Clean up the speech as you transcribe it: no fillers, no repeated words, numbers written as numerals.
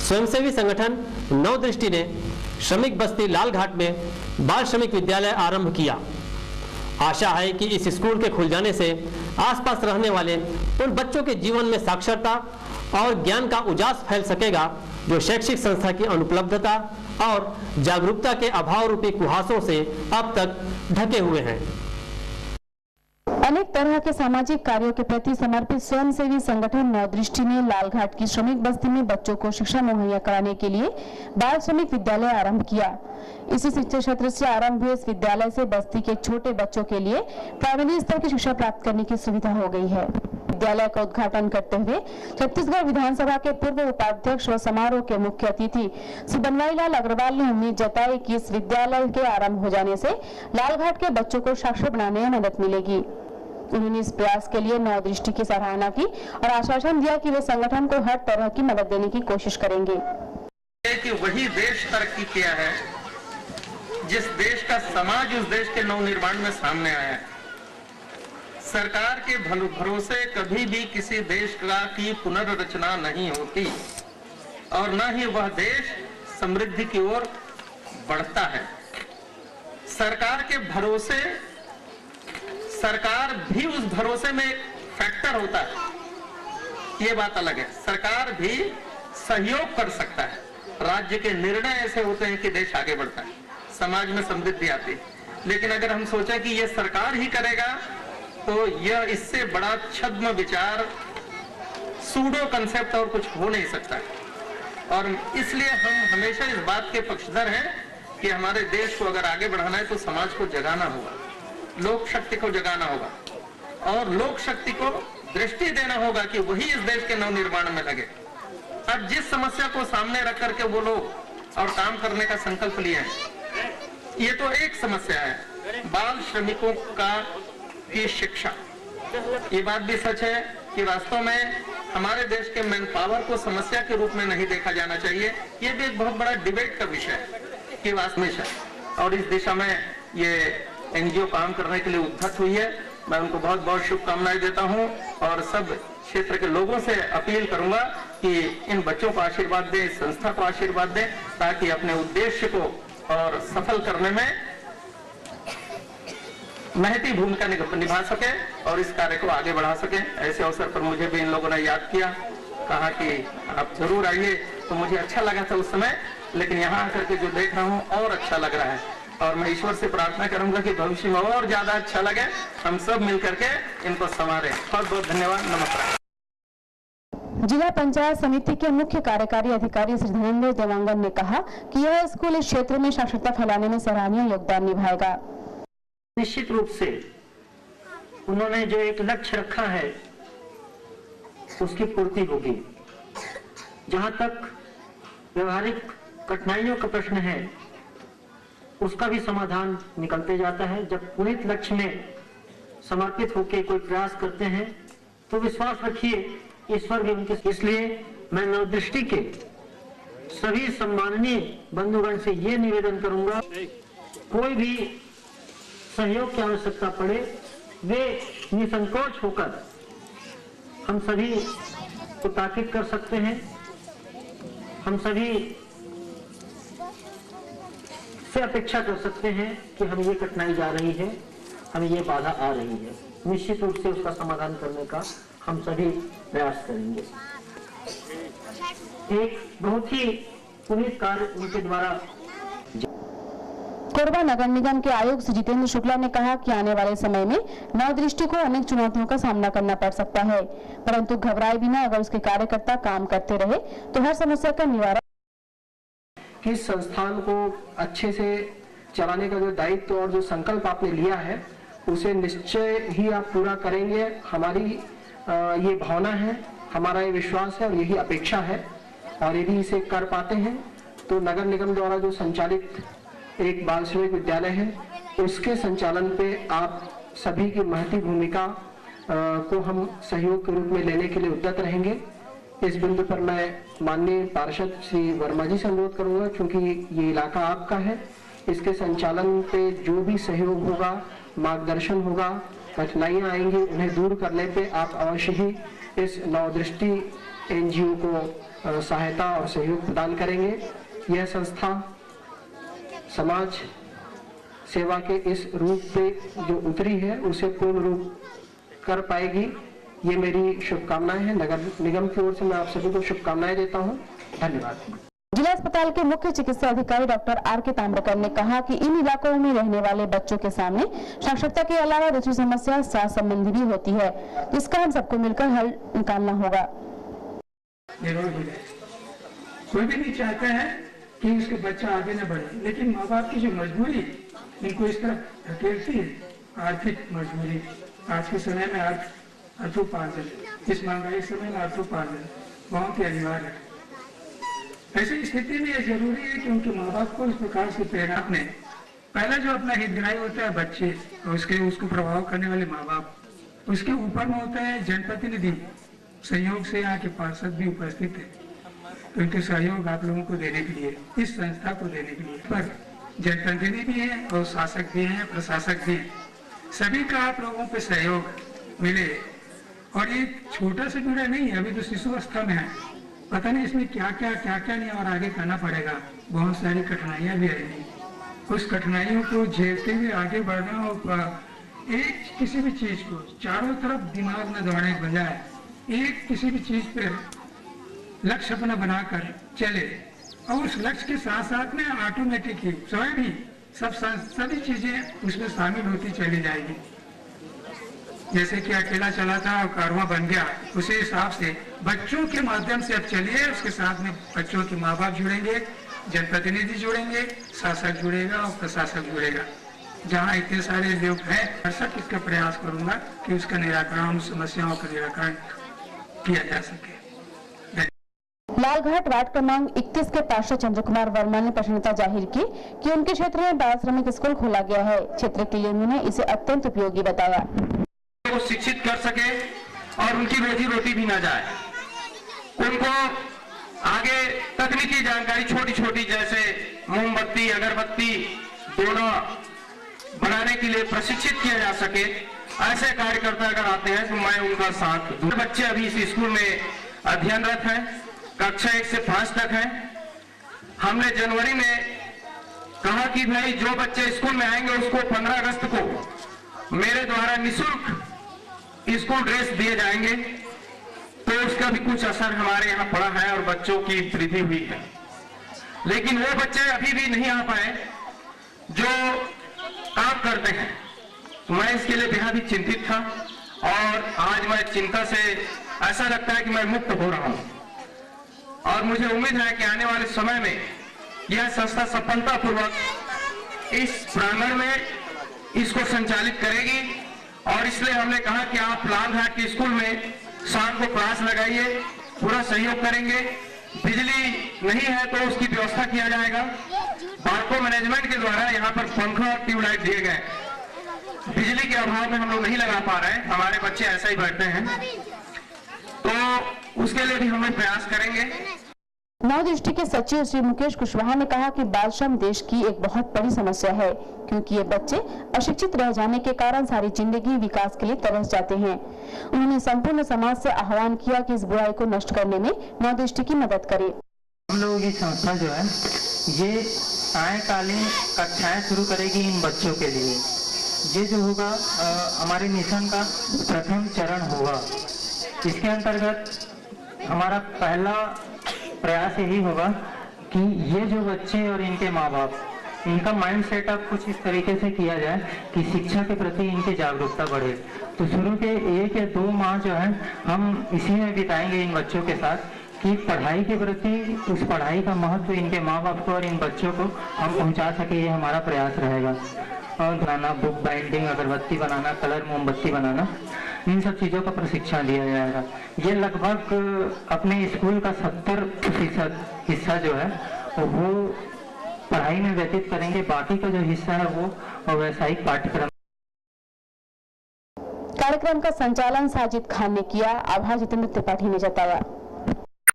स्वयंसेवी संगठन नवदृष्टि ने श्रमिक बस्ती लालघाट में बाल श्रमिक विद्यालय आरंभ किया। आशा है कि इस स्कूल के खुल जाने से आसपास रहने वाले उन बच्चों के जीवन में साक्षरता और ज्ञान का उजास फैल सकेगा जो शैक्षिक संस्था की अनुपलब्धता और जागरूकता के अभाव रूपी कुहासों से अब तक ढके हुए हैं। अनेक तरह के सामाजिक कार्यों के प्रति समर्पित स्वयंसेवी संगठन नवदृष्टि ने लालघाट की श्रमिक बस्ती में बच्चों को शिक्षा मुहैया कराने के लिए बाल श्रमिक विद्यालय आरंभ किया। इसी शिक्षा सत्र से आरंभ हुए इस विद्यालय से बस्ती के छोटे बच्चों के लिए प्राइमरी स्तर की शिक्षा प्राप्त करने की सुविधा हो गई है। विद्यालय का उद्घाटन करते हुए छत्तीसगढ़ विधानसभा के पूर्व उपाध्यक्ष व समारोह के मुख्य अतिथि श्री बनवारीलाल अग्रवाल ने उम्मीद जताई कि इस विद्यालय के आरंभ हो जाने से लालघाट के बच्चों को साक्षर बनाने में मदद मिलेगी। उन्होंने इस प्रयास के लिए नवदृष्टि की सराहना की और आश्वासन दिया कि वे संगठन को हर तरह की मदद देने की कोशिश करेंगे। कि वही देश तरक्की किया है जिस देश का समाज उस देश के नवनिर्माण में सामने आया है। सरकार के भरोसे कभी भी किसी देश की पुनर्रचना नहीं होती और न ही वह देश समृद्धि की ओर बढ़ता है। सरकार के भरोसे सरकार भी उस भरोसे में एक फैक्टर होता है, ये बात अलग है। सरकार भी सहयोग कर सकता है। राज्य के निर्णय ऐसे होते हैं कि देश आगे बढ़ता है, समाज में समृद्धि आती है। लेकिन अगर हम सोचें कि ये सरकार ही करेगा तो यह इससे बड़ा छद्म विचार, सूडो कंसेप्ट और कुछ हो नहीं सकता है। और इसलिए हम हमेशा इस बात के पक्षधर हैं कि हमारे देश को अगर आगे बढ़ाना है तो समाज को जगाना होगा, लोक शक्ति को जगाना होगा और लोक शक्ति को दृष्टि देना होगा कि वही इस देश के नवनिर्माण में लगे। अब जिस समस्या को सामने रख करके वो लोग और काम करने का संकल्प लिए हैं, ये तो एक समस्या है, बाल श्रमिकों की शिक्षा। ये बात भी सच है कि वास्तव में हमारे देश के मैन पावर को समस्या के रूप में नहीं देखा जाना चाहिए। ये भी एक बहुत बड़ा डिबेट का विषय है कि वास्तव में, और इस दिशा में ये एनजीओ काम करने के लिए उद्यत हुई है। मैं उनको बहुत बहुत शुभकामनाएं देता हूं और सब क्षेत्र के लोगों से अपील करूंगा कि इन बच्चों को आशीर्वाद दें, इस संस्था को आशीर्वाद दें ताकि अपने उद्देश्य को और सफल करने में महती भूमिका निभा सके और इस कार्य को आगे बढ़ा सके। ऐसे अवसर पर मुझे भी इन लोगों ने याद किया, कहा कि आप जरूर आइए, तो मुझे अच्छा लगा था उस समय, लेकिन यहाँ आकर के जो देख रहा हूँ और अच्छा लग रहा है और मैं ईश्वर से प्रार्थना करूंगा कि भविष्य में और ज्यादा अच्छा लगे, हम सब मिलकर के इनको संवारें। बहुत बहुत धन्यवाद, नमस्कार। जिला पंचायत समिति के मुख्य कार्यकारी अधिकारी श्री धनेंद्र देवांगन ने कहा कि यह स्कूल इस क्षेत्र में साक्षरता फैलाने में सराहनीय योगदान निभाएगा। निश्चित रूप से उन्होंने जो एक लक्ष्य रखा है उसकी पूर्ति होगी। जहां तक व्यवहारिक कठिनाइयों का प्रश्न है उसका भी समाधान निकलते जाता है। जब पुनित लक्ष्य में समर्पित होकर कोई प्रयास करते हैं तो विश्वास रखिए ईश्वर भी उनके। इसलिए मैं नवदृष्टि के सभी सम्माननीय बंधुगण से ये निवेदन करूंगा, कोई भी सहयोग की आवश्यकता पड़े वे निसंकोच होकर हम सभी को ताकीद कर सकते हैं। हम सभी से अपेक्षा कर सकते हैं कि हम ये कठिनाई जा रही है, हमें ये बाधा आ रही है, निश्चित रूप से उसका समाधान करने का हम सभी प्रयास करेंगे। एक बहुत ही पुनीत कार्य उनके द्वारा। कोरबा नगर निगम के आयुक्त जितेंद्र शुक्ला ने कहा कि आने वाले समय में नवदृष्टि को अनेक चुनौतियों का सामना करना पड़ सकता है, परंतु घबराए बिना अगर उसके कार्यकर्ता काम करते रहे तो हर समस्या का निवारण। इस संस्थान को अच्छे से चलाने का जो दायित्व और जो संकल्प आपने लिया है उसे निश्चय ही आप पूरा करेंगे। हमारी ये भावना है, हमारा ये विश्वास है और यही अपेक्षा है। और यदि इसे कर पाते हैं तो नगर निगम द्वारा जो संचालित एक बाल श्रमिक विद्यालय है उसके संचालन पे आप सभी की महती भूमिका को हम सहयोग के रूप में लेने के लिए उद्यत रहेंगे। इस बिंदु पर मैं माननीय पार्षद श्री वर्मा जी से अनुरोध करूंगा, क्योंकि ये इलाका आपका है, इसके संचालन पे जो भी सहयोग होगा, मार्गदर्शन होगा, कठिनाइयां आएंगी, उन्हें दूर करने पे आप अवश्य ही इस नवदृष्टि एनजीओ को सहायता और सहयोग प्रदान करेंगे। यह संस्था समाज सेवा के इस रूप पे जो उतरी है उसे पूर्ण रूप कर पाएगी, ये मेरी शुभकामनाएं हैं। नगर निगम की ओर से मैं आप सभी को शुभकामनाएं देता हूं। धन्यवाद। जिला अस्पताल के मुख्य चिकित्सा अधिकारी डॉक्टर आर.के. ताम्रकर ने कहा कि इन इलाकों में रहने वाले बच्चों के सामने साक्षरता के अलावा दूसरी समस्या स्वास्थ्य संबंधी भी होती है, जिसका हम सबको मिलकर हल निकालना होगा। कोई भी नहीं चाहता है कि उसके बच्चा आगे न बढ़े, लेकिन माँ बाप की जो मजबूरी इनको इस तरफ धकेलती है, आर्थिक मजबूरी। आज के समय में अर्थोपार्जन, इस महंगाई समय में अर्थोपार्जन बहुत ही अनिवार्य है। ऐसी स्थिति में यह जरूरी है कि उनके माँ बाप को इस प्रकार से प्रेरणा में पहला जो अपना हितग्राही होता है बच्चे, और उसको प्रभाव करने वाले माँ बाप, उसके ऊपर में होता है जनप्रतिनिधि। सहयोग से यहाँ के पार्षद भी उपस्थित है, तो उनके सहयोग आप लोगों को देने के लिए, इस संस्था को देने के लिए, पर जनप्रतिनिधि भी है और शासक भी है, प्रशासक भी है, सभी का आप लोगों पे सहयोग मिले। और ये छोटा से जुड़ा नहीं है, अभी तो शिशु अवस्था में है, पता नहीं इसमें क्या क्या नहीं और आगे करना पड़ेगा। बहुत सारी कठिनाइयां भी आएंगी, उस कठिनाइयों को झेलते हुए आगे बढ़ना। और एक किसी भी चीज को चारों तरफ दिमाग में दौड़ने के बजाय एक किसी भी चीज पे लक्ष्य अपना बनाकर चले, और उस लक्ष्य के साथ साथ में ऑटोमेटिक ही स्वयं ही सभी चीजें उसमें शामिल होती चली जाएगी। जैसे कि अकेला चला था और कारवां बन गया, उसी हिसाब से बच्चों के माध्यम से अब चलिए, उसके साथ में बच्चों के माँ बाप जुड़ेंगे, जनप्रतिनिधि जुड़ेंगे, शासक जुड़ेगा और प्रशासक जुड़ेगा। जहाँ इतने सारे लोग हैं, हरसक इसका प्रयास करूंगा कि उसका निराकरण, समस्याओं का निराकरण किया जा सके। लालघाट वार्ड क्रमांक 31 के पार्षद चंद्र कुमार वर्मा ने प्रसन्नता जाहिर की कि उनके क्षेत्र में बाल श्रमिक स्कूल खोला गया है। क्षेत्र के लिए उन्होंने इसे अत्यंत उपयोगी बताया। को शिक्षित कर सके और उनकी रोजी रोटी भी ना जाए, उनको आगे तकनीकी जानकारी छोटी छोटी जैसे मोमबत्ती, अगरबत्ती दोनों बनाने के लिए प्रशिक्षित किया जा सके। ऐसे कार्यकर्ता अगर आते हैं तो मैं उनका साथ दूं। बच्चे अभी इस स्कूल में अध्ययनरत हैं, कक्षा 1 से 5 तक है। हमने जनवरी में कहा कि भाई जो बच्चे स्कूल में आएंगे उसको 15 अगस्त को मेरे द्वारा निःशुल्क स्कूल ड्रेस दिए जाएंगे, तो उसका भी कुछ असर हमारे यहाँ पड़ा है और बच्चों की वृद्धि हुई है। लेकिन वो बच्चे अभी भी नहीं आ पाए जो काम करते हैं, तो मैं इसके लिए बेहद ही चिंतित था और आज मैं चिंता से ऐसा लगता है कि मैं मुक्त हो रहा हूं। और मुझे उम्मीद है कि आने वाले समय में यह संस्था सफलतापूर्वक इस प्रांगण में इसको संचालित करेगी। और इसलिए हमने कहा कि आप लालघाट के स्कूल में शाम को क्लास लगाइए, पूरा सहयोग करेंगे। बिजली नहीं है तो उसकी व्यवस्था किया जाएगा। बारको मैनेजमेंट के द्वारा यहाँ पर पंखा और ट्यूबलाइट दिए गए। बिजली के अभाव में हम लोग नहीं लगा पा रहे हैं, हमारे बच्चे ऐसा ही बैठते हैं, तो उसके लिए भी हम लोग प्रयास करेंगे। नवदृष्टि के सचिव श्री मुकेश कुशवाहा ने कहा कि बाल श्रम देश की एक बहुत बड़ी समस्या है, क्योंकि ये बच्चे अशिक्षित रह जाने के कारण सारी जिंदगी विकास के लिए तरस जाते हैं। उन्होंने संपूर्ण समाज से आह्वान किया कि इस बुराई को नष्ट करने में नवदृष्टि की मदद करे। हम लोगों की संस्था जो है ये सायकालीन कक्षाएं शुरू करेगी इन बच्चों के लिए। ये जो होगा हमारे मिशन का प्रथम चरण होगा। इसके अंतर्गत हमारा पहला प्रयास यही होगा कि ये जो बच्चे और इनके माँ बाप, इनका माइंड सेटअप कुछ इस तरीके से किया जाए कि शिक्षा के प्रति इनकी जागरूकता बढ़े। तो शुरू के 1 या 2 माह जो है हम इसी में बिताएंगे इन बच्चों के साथ कि पढ़ाई के प्रति, उस पढ़ाई का महत्व इनके माँ बाप को और इन बच्चों को हम पहुँचा सके, ये हमारा प्रयास रहेगा। और बनाना, बुक बाइंडिंग, अगरबत्ती बनाना, कलर मोमबत्ती बनाना, इन सब चीज़ों का प्रशिक्षण दिया जाएगा। ये लगभग अपने स्कूल का 70% हिस्सा जो है वो पढ़ाई में व्यतीत करेंगे, बाकी का जो हिस्सा है वो व्यावसायिक पाठ्यक्रम। कार्यक्रम का संचालन साजिद खान ने किया, आभार जितेंद्र त्रिपाठी ने जताया।